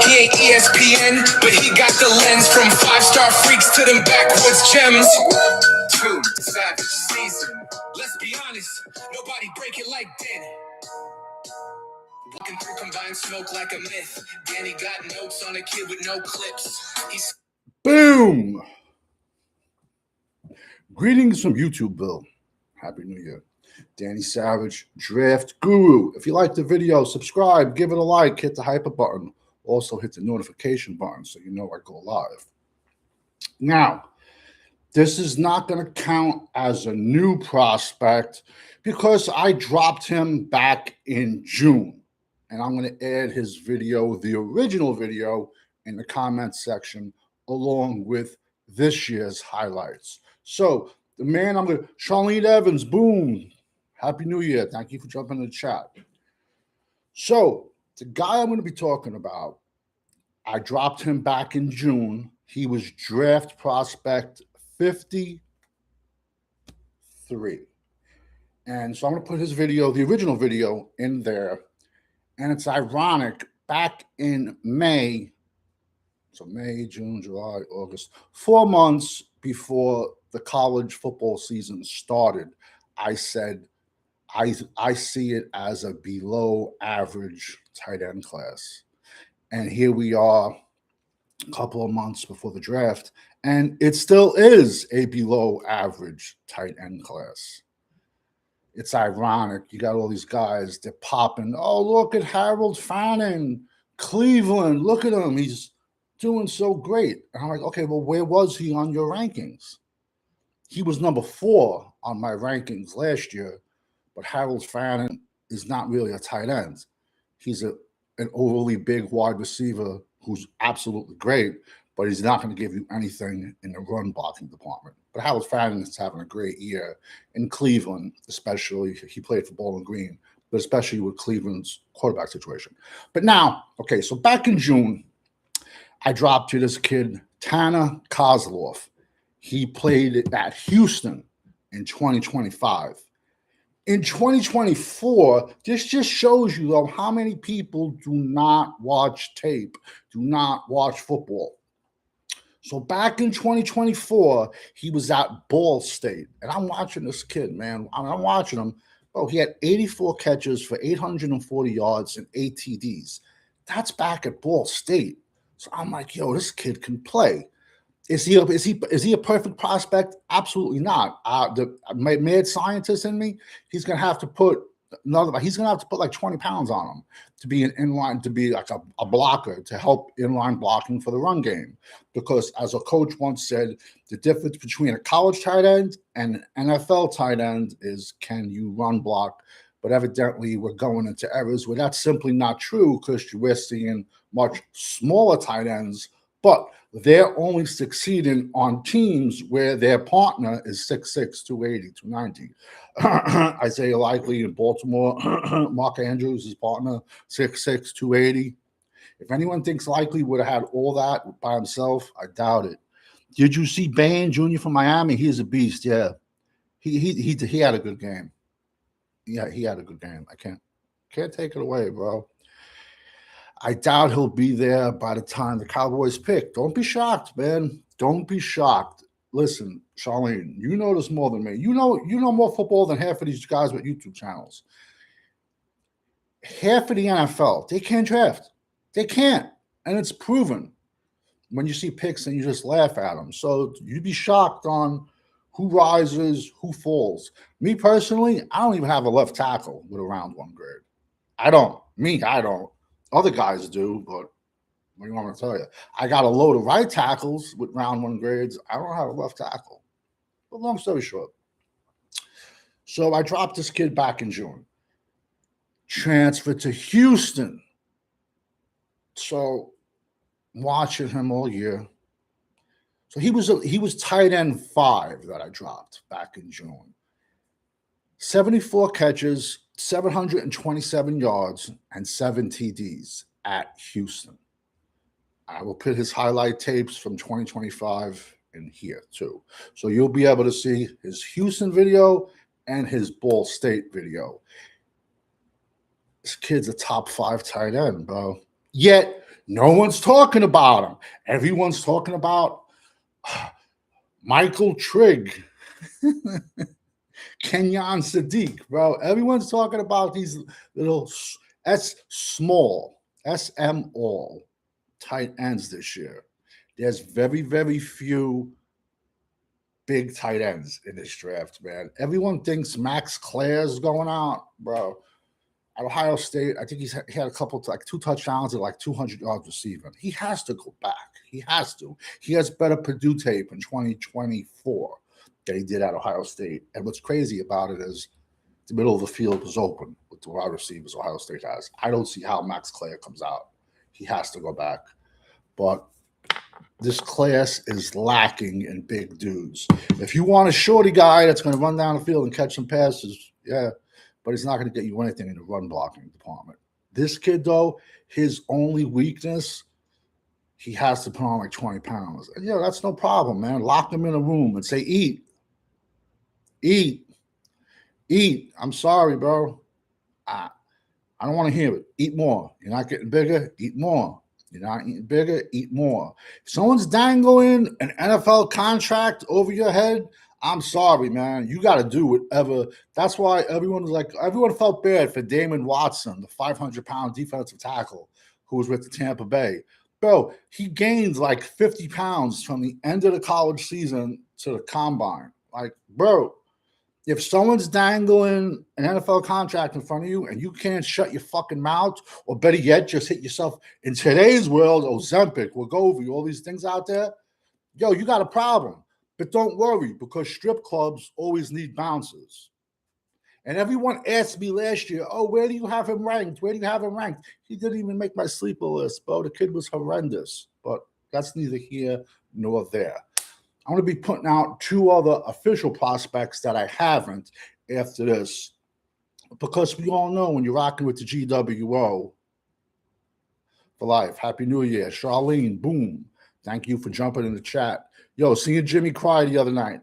He ain't ESPN, but he got the lens from five-star freaks to them backwoods gems. True, savage season. Let's be honest, nobody break it like did. Walking through combined smoke like a myth. Danny got notes on a kid with no clips. He's Boom! Greetings from YouTubeville. Happy New Year. Danny Savage, Draft Guru. If you like the video, subscribe, give it a like, hit the hyper button. Also hit the notification button so you know I go live. Now, this is not going to count as a new prospect because I dropped him back in June. And I'm going to add his video, the original video, in the comments section along with this year's highlights. So the man Charlene Evans, boom. Happy New Year. Thank you for jumping in the chat. So the guy I'm going to be talking about, I dropped him back in June. He was draft prospect 53. And so I'm going to put his video, the original video, in there. And it's ironic, back in May, so May, June, July, August, 4 months before the college football season started, I said, I see it as a below average tight end class. And here we are a couple of months before the draft, and it still is a below average tight end class. It's ironic. You got all these guys, they're popping. Oh, look at Harold Fannin, Cleveland. Look at him. He's doing so great. And I'm like, okay, well, where was he on your rankings? He was number 4 on my rankings last year, but Harold Fannin is not really a tight end. He's an overly big wide receiver who's absolutely great, but he's not going to give you anything in the run blocking department. But Harold Fannin is having a great year in Cleveland, especially. He played for Bowling Green, but especially with Cleveland's quarterback situation. But now, okay, so back in June, I dropped to this kid, Tanner Koziol. He played at Houston in 2025. In 2024, this just shows you, though, how many people do not watch tape, do not watch football. So back in 2024, he was at Ball State. And I'm watching this kid, man. I'm watching him. Oh, he had 84 catches for 840 yards and 8 TDs. That's back at Ball State. So I'm like, yo, this kid can play. Is he a perfect prospect? Absolutely not. The mad scientist in me, he's gonna have to put like 20 pounds on him to be an inline, to be like a blocker, to help inline blocking for the run game. Because as a coach once said, the difference between a college tight end and an NFL tight end is, can you run block? But evidently we're going into eras where that's simply not true, because we're seeing much smaller tight ends, but they're only succeeding on teams where their partner is 6'6", 280, 290. Isaiah Likely in Baltimore, Mark Andrews, his partner, 6'6", 280. If anyone thinks Likely would have had all that by himself, I doubt it. Did you see Bain Jr. from Miami? He's a beast, yeah. He had a good game. Yeah, he had a good game. I can't take it away, bro. I doubt he'll be there by the time the Cowboys pick. Don't be shocked, man. Don't be shocked. Listen, Charlene, you know this more than me. You know more football than half of these guys with YouTube channels. Half of the NFL, they can't draft. They can't. And it's proven when you see picks and you just laugh at them. So you'd be shocked on who rises, who falls. Me personally, I don't even have a left tackle with a round 1 grade. I don't. I don't. Other guys do, but what do you want me to tell you? I got a load of right tackles with round 1 grades. I don't have a left tackle. But long story short. So I dropped this kid back in June. Transferred to Houston. So watching him all year. So he was tight end 5 that I dropped back in June. 74 catches, 727 yards, and 7 TDs at Houston. I will put his highlight tapes from 2025 in here too. So you'll be able to see his Houston video and his Ball State video. This kid's a top 5 tight end, bro. Yet no one's talking about him. Everyone's talking about Michael Trigg, Kenyon Sadiq, bro. Everyone's talking about these little small tight ends this year. There's very, very few big tight ends in this draft, man. Everyone thinks Max Clare's going out, bro. At Ohio State, I think he had a couple, like 2 touchdowns and like 200 yards receiving. He has to go back. He has to. He has better Purdue tape in 2024 than he did at Ohio State. And what's crazy about it is the middle of the field is open with the wide receivers Ohio State has. I don't see how Max Clare comes out. He has to go back. But this class is lacking in big dudes. If you want a shorty guy that's going to run down the field and catch some passes, yeah, but he's not going to get you anything in the run blocking department. This kid, though, his only weakness, he has to put on like 20 pounds. And, that's no problem, man. Lock him in a room and say, eat. I'm sorry, bro. I don't want to hear it. Eat more. You're not getting bigger. Eat more. You're not eating bigger. Eat more. If someone's dangling an NFL contract over your head, I'm sorry, man. You got to do whatever. That's why everyone felt bad for Damon Watson, the 500-pound defensive tackle who was with the Tampa Bay. Bro, he gained like 50 pounds from the end of the college season to the combine. Like, bro, if someone's dangling an NFL contract in front of you and you can't shut your fucking mouth, or better yet, just hit yourself in today's world, Ozempic, Wegovy, all these things out there, you got a problem. But don't worry, because strip clubs always need bouncers. And everyone asked me last year, where do you have him ranked? Where do you have him ranked? He didn't even make my sleeper list, bro. The kid was horrendous. But that's neither here nor there. I'm going to be putting out 2 other official prospects that I haven't after this. Because we all know when you're rocking with the GWO for life. Happy New Year. Charlene, boom. Thank you for jumping in the chat. Seeing Jimmy cry the other night.